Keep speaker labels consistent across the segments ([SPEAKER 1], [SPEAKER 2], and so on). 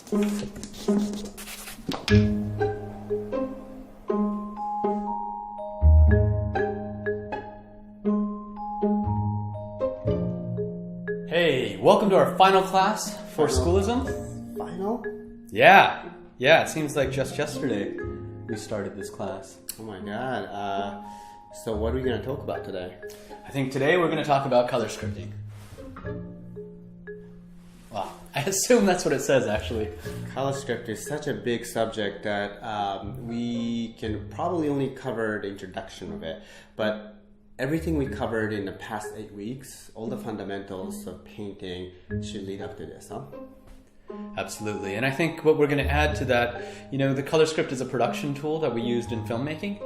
[SPEAKER 1] Hey, welcome to our final class for schoolism.
[SPEAKER 2] Final?
[SPEAKER 1] Yeah, it seems like just yesterday we started this class.
[SPEAKER 2] Oh my god. So what are we going to talk about today?
[SPEAKER 1] I think today we're going to talk about color scripting. Wow, I assume that's what it says actually.
[SPEAKER 2] Color script is such a big subject that we can probably only cover the introduction of it. But everything we covered in the past 8 weeks, all the fundamentals of painting should lead up to this, huh?
[SPEAKER 1] Absolutely, and I think what we're going to add to that, the color script is a production tool that we used in filmmaking,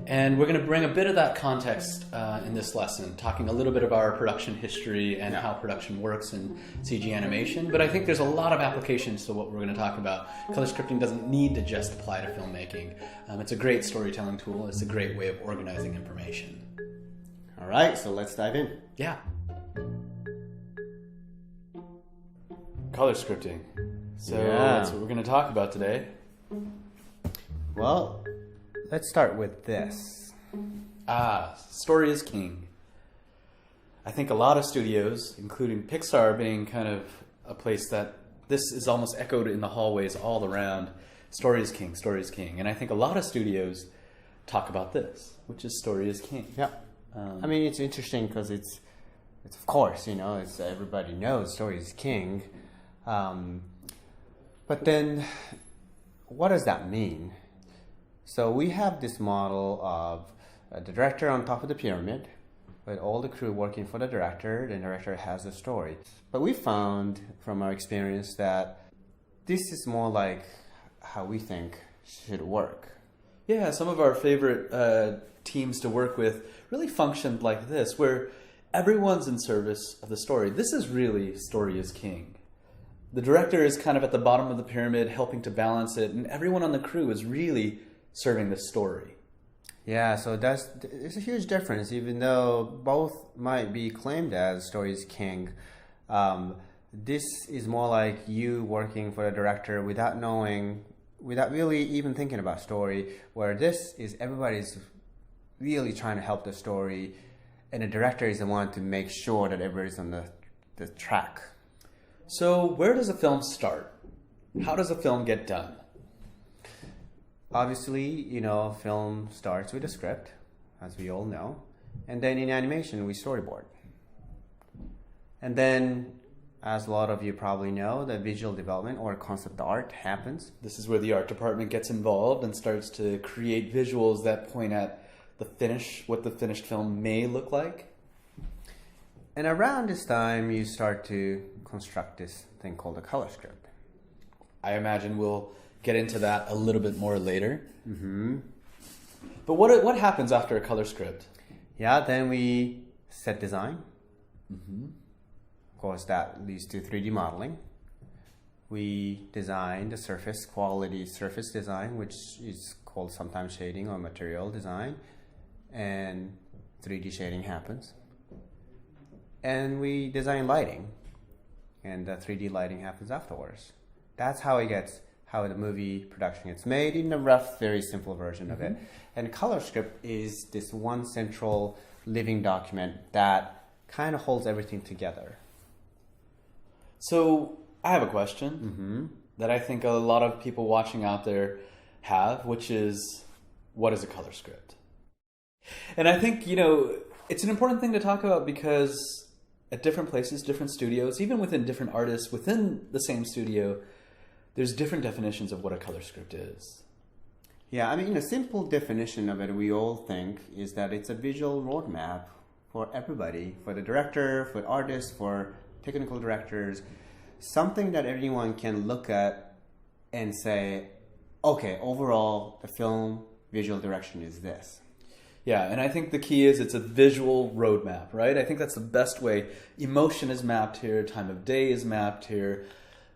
[SPEAKER 1] and we're going to bring a bit of that context in this lesson, talking a little bit about our production history and how production works in CG animation, but I think there's a lot of applications to what we're going to talk about. Color scripting doesn't need to just apply to filmmaking. It's a great storytelling tool. It's a great way of organizing information.
[SPEAKER 2] All right, so let's dive in.
[SPEAKER 1] Yeah. Color scripting. So that's what we're going to talk about today.
[SPEAKER 2] Well, let's start with this.
[SPEAKER 1] Story is king. I think a lot of studios, including Pixar being kind of a place that this is almost echoed in the hallways all around. Story is king, story is king. And I think a lot of studios talk about this, which is story is king.
[SPEAKER 2] Yeah. I mean, it's interesting because it's of course, it's everybody knows story is king. But then, what does that mean? So we have this model of the director on top of the pyramid, with all the crew working for the director. The director has a story. But we found from our experience that this is more like how we think should work.
[SPEAKER 1] Yeah, some of our favorite teams to work with really functioned like this, where everyone's in service of the story. This is really story is king. The director is kind of at the bottom of the pyramid helping to balance it, and everyone on the crew is really serving the story.
[SPEAKER 2] Yeah, so it's a huge difference, even though both might be claimed as story is king. This is more like you working for the director without really even thinking about story, where this is everybody's really trying to help the story, and the director is the one to make sure that everybody's on the track.
[SPEAKER 1] So where does a film start? How does a film get done?
[SPEAKER 2] Obviously, film starts with a script, as we all know. And then in animation, we storyboard. And then, as a lot of you probably know, the visual development or concept art happens.
[SPEAKER 1] This is where the art department gets involved and starts to create visuals that point at what the finished film may look like.
[SPEAKER 2] And around this time, you start to construct this thing called a color script.
[SPEAKER 1] I imagine we'll get into that a little bit more later.
[SPEAKER 2] Mm-hmm.
[SPEAKER 1] But what happens after a color script?
[SPEAKER 2] Yeah, then we set design.
[SPEAKER 1] Mm-hmm.
[SPEAKER 2] Of course, that leads to 3D modeling. We design the quality surface design, which is called sometimes shading or material design. And 3D shading happens. And we design lighting, and the 3D lighting happens afterwards. That's how the movie production gets made in a rough, very simple version of it. And color script is this one central living document that kind of holds everything together.
[SPEAKER 1] So I have a question that I think a lot of people watching out there have, which is, what is a color script? And I think, it's an important thing to talk about because at different places, different studios, even within different artists, within the same studio, there's different definitions of what a color script is.
[SPEAKER 2] Yeah, I mean, a simple definition of it, we all think, is that it's a visual roadmap for everybody, for the director, for artists, for technical directors, something that everyone can look at and say, okay, overall, the film visual direction is this.
[SPEAKER 1] Yeah, and I think the key is it's a visual roadmap, right? I think that's the best way. Emotion is mapped here, time of day is mapped here,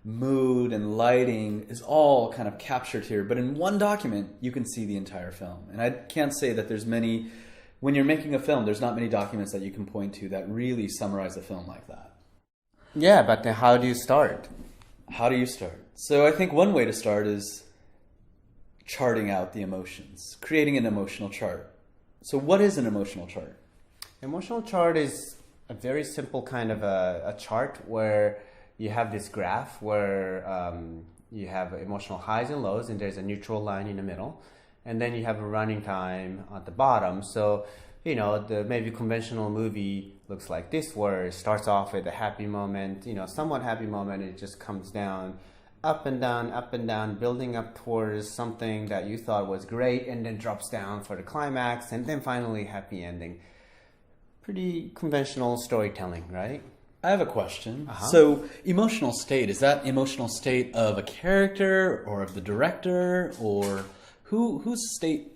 [SPEAKER 1] mood and lighting is all kind of captured here. But in one document, you can see the entire film. And I can't say that there's many, when you're making a film, there's not many documents that you can point to that really summarize a film like that.
[SPEAKER 2] Yeah, but then how do you start?
[SPEAKER 1] How do you start? So I think one way to start is charting out the emotions, creating an emotional chart. So what is an emotional chart?
[SPEAKER 2] Emotional chart is a very simple kind of a chart where you have this graph where you have emotional highs and lows, and there's a neutral line in the middle, and then you have a running time at the bottom. So, you know, the maybe conventional movie looks like this, where it starts off with a happy moment, you know, somewhat happy moment, it just comes down, up and down, building up towards something that you thought was great, and then drops down for the climax, and then finally happy ending. Pretty conventional storytelling, right?
[SPEAKER 1] I have a question. So emotional state, is that emotional state of a character or of the director, or whose state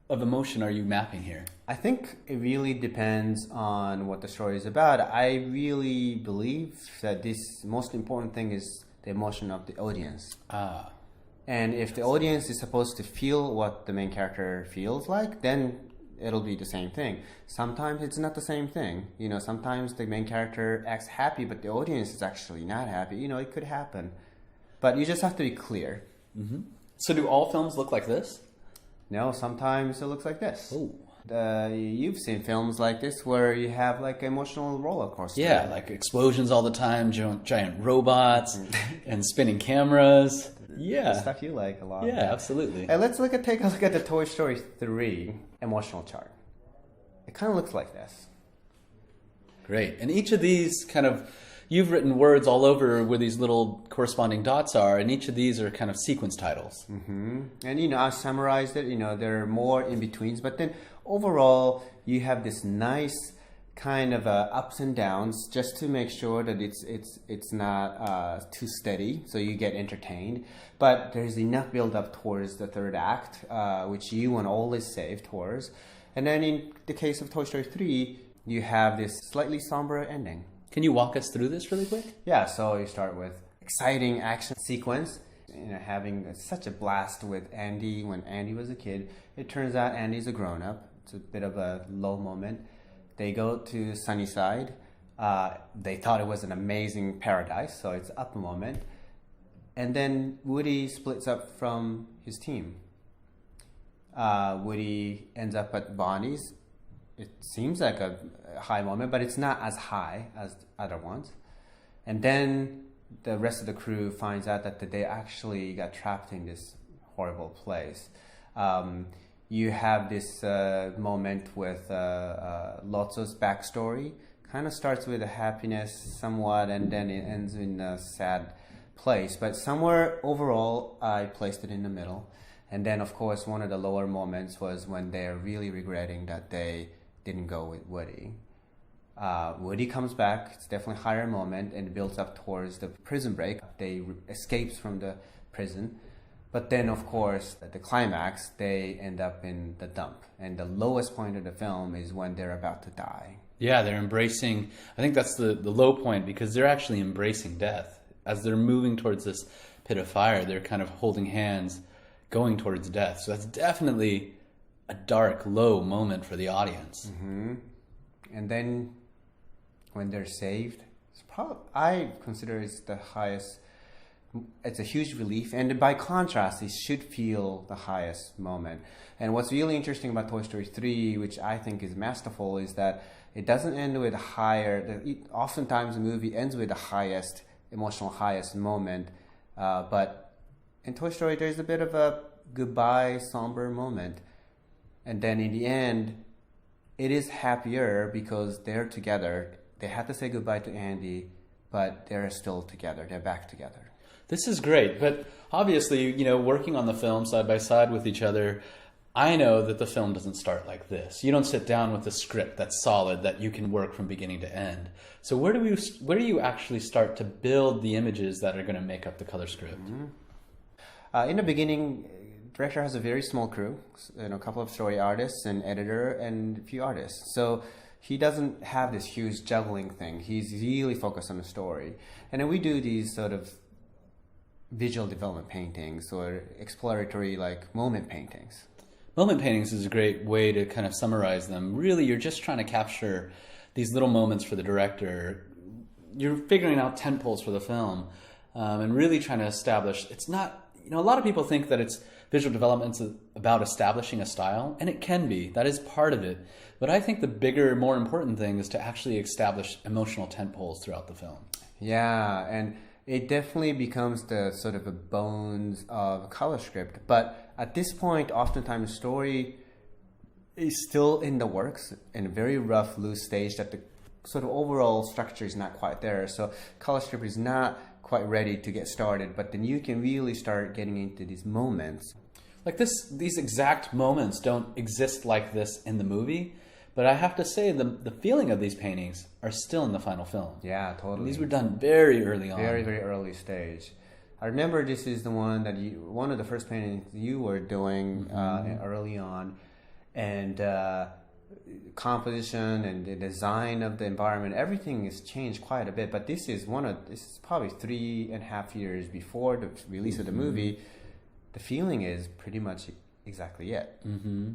[SPEAKER 1] of emotion are you mapping here?
[SPEAKER 2] I think it really depends on what the story is about. I really believe that this most important thing is the emotion of the audience. And if the audience is supposed to feel what the main character feels like, then it'll be the same thing. Sometimes it's not the same thing. You know, sometimes the main character acts happy, but the audience is actually not happy. You know, it could happen. But you just have to be clear.
[SPEAKER 1] Mm-hmm. So do all films look like this?
[SPEAKER 2] No, sometimes it looks like this.
[SPEAKER 1] Oh.
[SPEAKER 2] You've seen films like this where you have like emotional roller coaster.
[SPEAKER 1] Yeah, like explosions all the time, giant robots, and spinning cameras. Yeah.
[SPEAKER 2] The stuff you like a lot.
[SPEAKER 1] Yeah, absolutely.
[SPEAKER 2] Hey, take a look at the Toy Story 3 emotional chart. It kind of looks like this.
[SPEAKER 1] Great. And each of these kind of, you've written words all over where these little corresponding dots are, and each of these are kind of sequence titles.
[SPEAKER 2] Mm-hmm. And, you know, I summarized it. You know, there are more in-betweens, but then overall, you have this nice kind of ups and downs just to make sure that it's not too steady, so you get entertained. But there's enough build up towards the third act, which you want to always save towards. And then in the case of Toy Story 3, you have this slightly somber ending.
[SPEAKER 1] Can you walk us through this really quick?
[SPEAKER 2] Yeah, so you start with exciting action sequence, you know, having such a blast with Andy when Andy was a kid. It turns out Andy's a grown-up. It's a bit of a low moment. They go to Sunnyside. They thought it was an amazing paradise, so it's up a moment. And then Woody splits up from his team. Woody ends up at Bonnie's. It seems like a high moment, but it's not as high as other ones. And then the rest of the crew finds out that they actually got trapped in this horrible place. You have this moment with Lotso's backstory. Kind of starts with a happiness somewhat, and then it ends in a sad place. But somewhere overall, I placed it in the middle. And then, of course, one of the lower moments was when they're really regretting that they didn't go with Woody. Woody comes back. It's definitely a higher moment, and it builds up towards the prison break. They escapes from the prison. But then, of course, at the climax, they end up in the dump. And the lowest point of the film is when they're about to die.
[SPEAKER 1] Yeah, they're embracing, I think that's the low point, because they're actually embracing death. As they're moving towards this pit of fire, they're kind of holding hands, going towards death. So that's definitely a dark, low moment for the audience.
[SPEAKER 2] Mm-hmm. And then when they're saved, I consider it's the highest. It's a huge relief, and by contrast, it should feel the highest moment. And what's really interesting about Toy Story 3, which I think is masterful, is that it doesn't end with a higher. Oftentimes, the movie ends with the highest emotional highest moment, but in Toy Story, there's a bit of a goodbye, somber moment, and then in the end, it is happier because they're together. They had to say goodbye to Andy, but they're still together. They're back together.
[SPEAKER 1] This is great, but obviously, you know, working on the film side by side with each other, I know that the film doesn't start like this. You don't sit down with a script that's solid that you can work from beginning to end. So where do you actually start to build the images that are going to make up the color script?
[SPEAKER 2] Mm-hmm. In the beginning, director has a very small crew, you know, a couple of story artists, an editor, and a few artists. So he doesn't have this huge juggling thing. He's really focused on the story. And then we do these sort of visual development paintings or exploratory like moment paintings.
[SPEAKER 1] Moment paintings is a great way to kind of summarize them. Really, you're just trying to capture these little moments for the director. You're figuring out tent poles for the film. and really trying to establish. It's not, a lot of people think that it's visual development's about establishing a style, and it can be. That is part of it. But I think the bigger, more important thing is to actually establish emotional tentpoles throughout the film.
[SPEAKER 2] Yeah, and it definitely becomes the sort of the bones of color script. But at this point, oftentimes the story is still in the works, in a very rough, loose stage, that the sort of overall structure is not quite there. So color script is not quite ready to get started, but then you can really start getting into these moments.
[SPEAKER 1] Like these exact moments don't exist like this in the movie, but I have to say the feeling of these paintings are still in the final film.
[SPEAKER 2] Yeah, totally.
[SPEAKER 1] And these were done very early on.
[SPEAKER 2] Very, very early stage. I remember this is the one that one of the first paintings you were doing early on, and composition and the design of the environment, everything has changed quite a bit. But this is probably 3.5 years before the release of the movie. The feeling is pretty much exactly it.
[SPEAKER 1] Mm-hmm.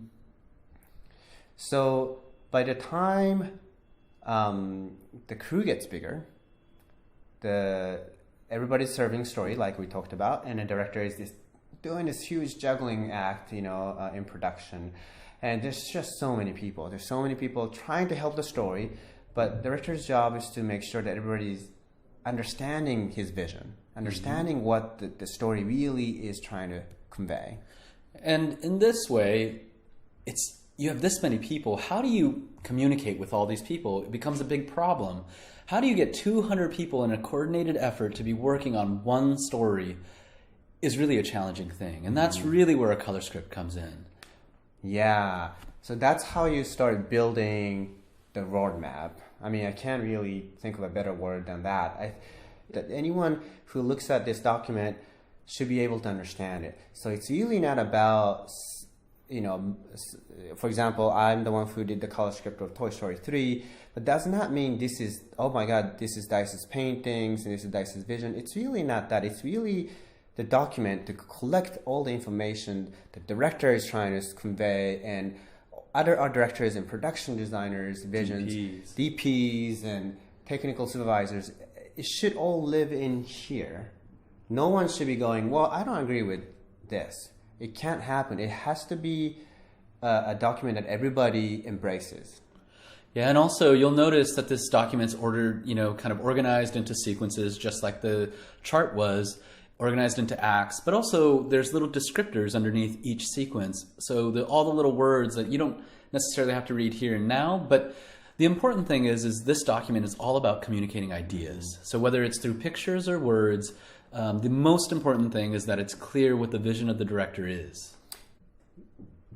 [SPEAKER 2] So by the time the crew gets bigger, everybody's serving story like we talked about, and the director is doing this huge juggling act, in production. And there's just so many people. There's so many people trying to help the story, but the director's job is to make sure that everybody's understanding his vision, understanding what the story really is trying to convey.
[SPEAKER 1] And in this way, you have this many people. How do you communicate with all these people? It becomes a big problem. How do you get 200 people in a coordinated effort to be working on one story is really a challenging thing. And that's really where a color script comes in.
[SPEAKER 2] Yeah, so that's how you start building the roadmap. I mean, I can't really think of a better word than that. That anyone who looks at this document should be able to understand it. So it's really not about, for example, I'm the one who did the color script of Toy Story 3, but does not mean this is, oh my God, this is Dice's paintings and this is Dice's vision. It's really not that. It's really the document to collect all the information the director is trying to convey, and other art directors and production designers, visions, DPs and technical supervisors. It should all live in here. No one should be going, well, I don't agree with this. It can't happen. It has to be a document that everybody embraces.
[SPEAKER 1] Yeah, and also you'll notice that this document's ordered, kind of organized into sequences, just like the chart was, organized into acts, but also there's little descriptors underneath each sequence. So all the little words that you don't necessarily have to read here and now, but the important thing is this document is all about communicating ideas. So whether it's through pictures or words, the most important thing is that it's clear what the vision of the director is.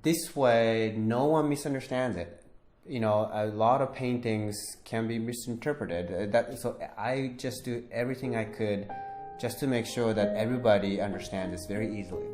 [SPEAKER 2] This way, no one misunderstands it. A lot of paintings can be misinterpreted. So I just do everything I could just to make sure that everybody understands this very easily.